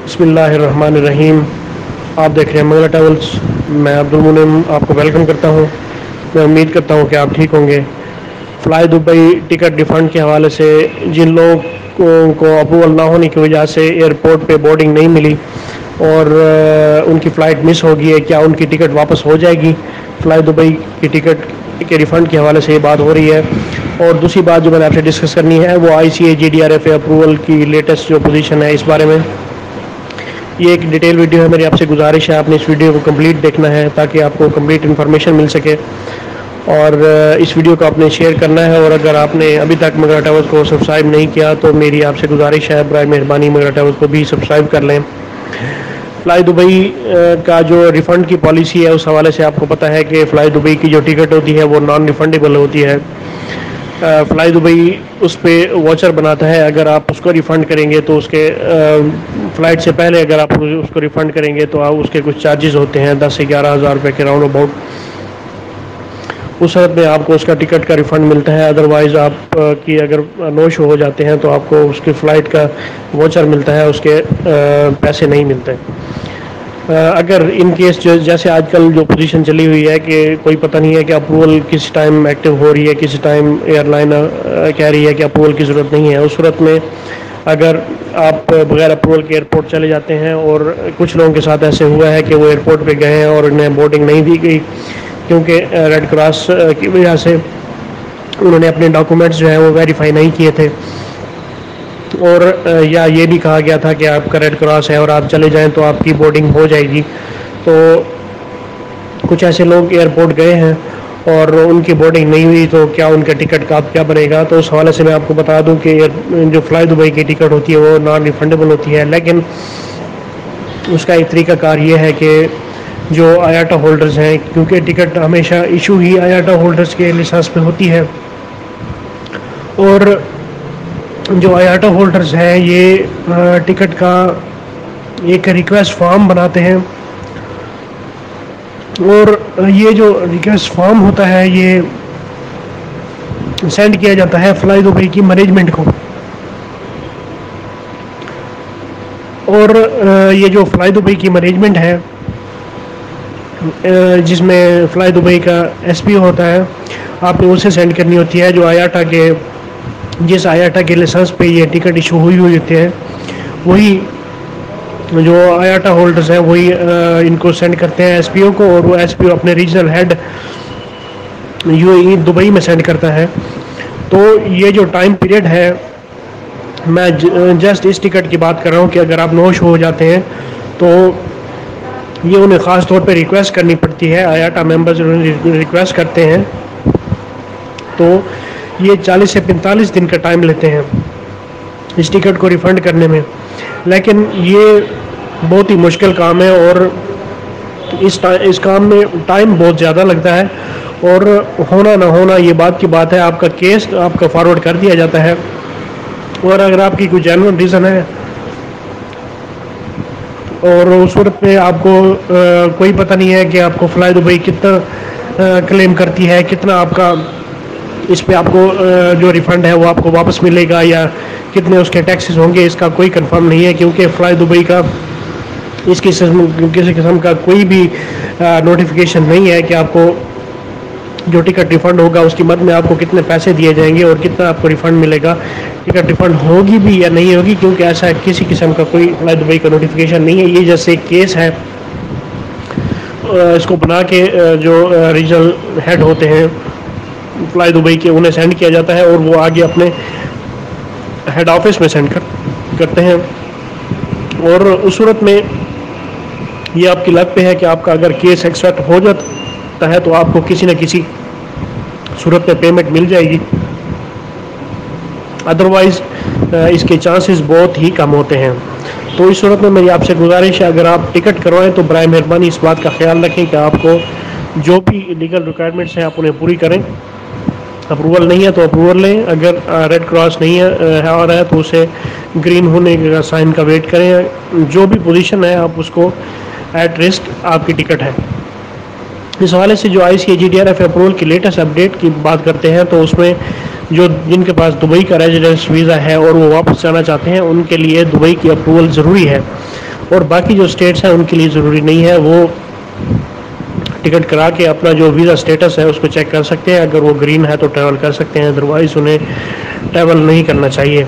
बिस्मिल्लाहिर्रहमानिर्रहीम। आप देख रहे हैं मंगला ट्रैवल्स। मैं अब्दुल मुनीम आपको वेलकम करता हूं। मैं उम्मीद करता हूं कि आप ठीक होंगे। फ़्लाई दुबई टिकट रिफ़ंड के हवाले से जिन लोगों को अप्रूवल ना होने की वजह से एयरपोर्ट पे बोर्डिंग नहीं मिली और उनकी फ़्लाइट मिस हो गई है, क्या उनकी टिकट वापस हो जाएगी? फ़्लाई दुबई की टिकट के रिफ़ंड के हवाले से ये बात हो रही है। और दूसरी बात जो मैंने आपसे डिस्कस करनी है वो ICA GDRFA अप्रूवल की लेटेस्ट जो पोजीशन है इस बारे में। ये एक डिटेल वीडियो है। मेरी आपसे गुजारिश है आपने इस वीडियो को कंप्लीट देखना है ताकि आपको कंप्लीट इन्फॉर्मेशन मिल सके। और इस वीडियो को आपने शेयर करना है। और अगर आपने अभी तक मंगला ट्रैवल्स को सब्सक्राइब नहीं किया तो मेरी आपसे गुजारिश है, बराए मेहरबानी मंगला ट्रैवल्स को भी सब्सक्राइब कर लें। फ़्लाई दुबई का जो रिफ़ंड की पॉलिसी है उस हवाले से आपको पता है कि फ़्लाई दुबई की जो टिकट होती है वो नॉन रिफ़ंडेबल होती है। फ़्लाई दुबई उस पर वाचर बनाता है। अगर आप उसको रिफ़ंड करेंगे तो उसके फ़्लाइट से पहले अगर आप उसको रिफ़ंड करेंगे तो उसके कुछ चार्जेस होते हैं 10 से 11 हज़ार रुपये के राउंड अबाउट। उस सूरत में आपको उसका टिकट का रिफ़ंड मिलता है। अदरवाइज़ आप की अगर नो शो हो जाते हैं तो आपको उसकी फ़्लाइट का वाचर मिलता है, उसके पैसे नहीं मिलते। अगर इन केस जैसे आजकल जो पोजीशन चली हुई है कि कोई पता नहीं है कि अप्रूवल किस टाइम एक्टिव हो रही है, किस टाइम एयरलाइन कह रही है कि अप्रूवल की ज़रूरत नहीं है, उस सूरत में अगर आप बगैर अप्रूवल के एयरपोर्ट चले जाते हैं और कुछ लोगों के साथ ऐसे हुआ है कि वो एयरपोर्ट पे गए हैं और उन्हें बोर्डिंग नहीं दी गई क्योंकि रेड क्रॉस की वजह से उन्होंने अपने डॉक्यूमेंट्स जो है वो वेरीफाई नहीं किए थे। और या ये भी कहा गया था कि आपका रेड क्रॉस है और आप चले जाएं तो आपकी बोर्डिंग हो जाएगी। तो कुछ ऐसे लोग एयरपोर्ट गए हैं और उनकी बोर्डिंग नहीं हुई तो क्या उनका टिकट का क्या बनेगा? तो उस हवाले से मैं आपको बता दूं कि जो फ़्लाई दुबई की टिकट होती है वो नॉन रिफंडेबल होती है। लेकिन उसका एक तरीक़ाकार ये है कि जो आयाटा होल्डर्स हैं, क्योंकि टिकट हमेशा इशू ही आयाटा होल्डर्स के लिसास पे होती है, और जो आयाटा होल्डर्स हैं ये टिकट का एक रिक्वेस्ट फॉर्म बनाते हैं और ये जो रिक्वेस्ट फॉर्म होता है ये सेंड किया जाता है फ़्लाई दुबई की मैनेजमेंट को। और ये जो फ़्लाई दुबई की मैनेजमेंट है जिसमें फ़्लाई दुबई का SPO होता है, आपने उसे सेंड करनी होती है। जो आयाटा के जिस आयाटा के लाइसेंस पे ये टिकट इशू हुई होती है वही जो आयाटा होल्डर्स हैं वही इनको सेंड करते हैं SPO को, और वो SPO अपने रीजनल हेड UAE दुबई में सेंड करता है। तो ये जो टाइम पीरियड है, मैं जस्ट इस टिकट की बात कर रहा हूँ कि अगर आप नो शो हो जाते हैं तो ये उन्हें ख़ास तौर पे रिक्वेस्ट करनी पड़ती है। आयाटा मेंबर्स रिक्वेस्ट करते हैं तो ये 40 से 45 दिन का टाइम लेते हैं इस टिकट को रिफ़ंड करने में। लेकिन ये बहुत ही मुश्किल काम है और इस काम में टाइम बहुत ज़्यादा लगता है, और होना ना होना ये बात की बात है। आपका केस आपका फॉरवर्ड कर दिया जाता है और अगर आपकी कोई जेन्युइन रीज़न है और उस सूरत में आपको कोई पता नहीं है कि आपको फ़्लाई दुबई कितना क्लेम करती है, कितना आपका इस पे आपको जो रिफ़ंड है वो आपको वापस मिलेगा या कितने उसके टैक्सेस होंगे, इसका कोई कंफर्म नहीं है। क्योंकि फ़्लाई दुबई का किसी किस्म का कोई भी नोटिफिकेशन नहीं है कि आपको जो टिकट रिफ़ंड होगा उसकी मद में आपको कितने पैसे दिए जाएंगे और कितना आपको रिफ़ंड मिलेगा, टिकट रिफ़ंड होगी भी या नहीं होगी, क्योंकि ऐसा किसी किस्म का कोई फ़्लाई दुबई का नोटिफिकेशन नहीं है। ये जैसे एक केस है, इसको बना के जो रीजनल हेड होते हैं फ़्लाई दुबई के उन्हें सेंड किया जाता है और वो आगे अपने हेड ऑफिस में सेंड करते हैं। और उस सूरत में ये आपकी लक पे है कि आपका अगर केस एक्सेप्ट हो जाता है तो आपको किसी न किसी सूरत में पेमेंट मिल जाएगी। अदरवाइज़ इसके चांसेस बहुत ही कम होते हैं। तो इस सूरत में मेरी आपसे गुजारिश है, अगर आप टिकट करवाएं तो बराए मेहरबानी इस बात का ख्याल रखें कि आपको जो भी लीगल रिक्वायरमेंट्स हैं आप उन्हें पूरी करें। अप्रूवल नहीं है तो अप्रूवल लें, अगर रेड क्रॉस नहीं है आ रहा है तो उसे ग्रीन होने का साइन का वेट करें। जो भी पोजीशन है आप उसको एट रिस्क आपकी टिकट है। इस हवाले से जो ICA GDRFA अप्रूवल की लेटेस्ट अपडेट की बात करते हैं तो उसमें जो जिनके पास दुबई का रेजिडेंस वीज़ा है और वो वापस जाना चाहते हैं उनके लिए दुबई की अप्रूवल ज़रूरी है। और बाकी जो स्टेट्स हैं उनके लिए ज़रूरी नहीं है, वो टिकट करा के अपना जो वीज़ा स्टेटस है उसको चेक कर सकते हैं। अगर वो ग्रीन है तो ट्रैवल कर सकते हैं, अदरवाइज़ उन्हें ट्रैवल नहीं करना चाहिए।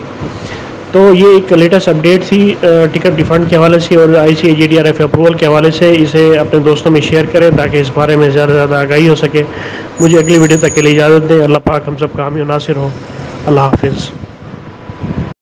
तो ये एक लेटेस्ट अपडेट थी टिकट रिफंड के हवाले से और ICAGDRF अप्रूवल के हवाले से। इसे अपने दोस्तों में शेयर करें ताकि इस बारे में ज़्यादा से ज़्यादा आगाही हो सके। मुझे अगली वीडियो तक के लिए इजाज़त दें। अल्लाह पाक हम सब का हामी नासिर हो। अल्लाह हाफिज़।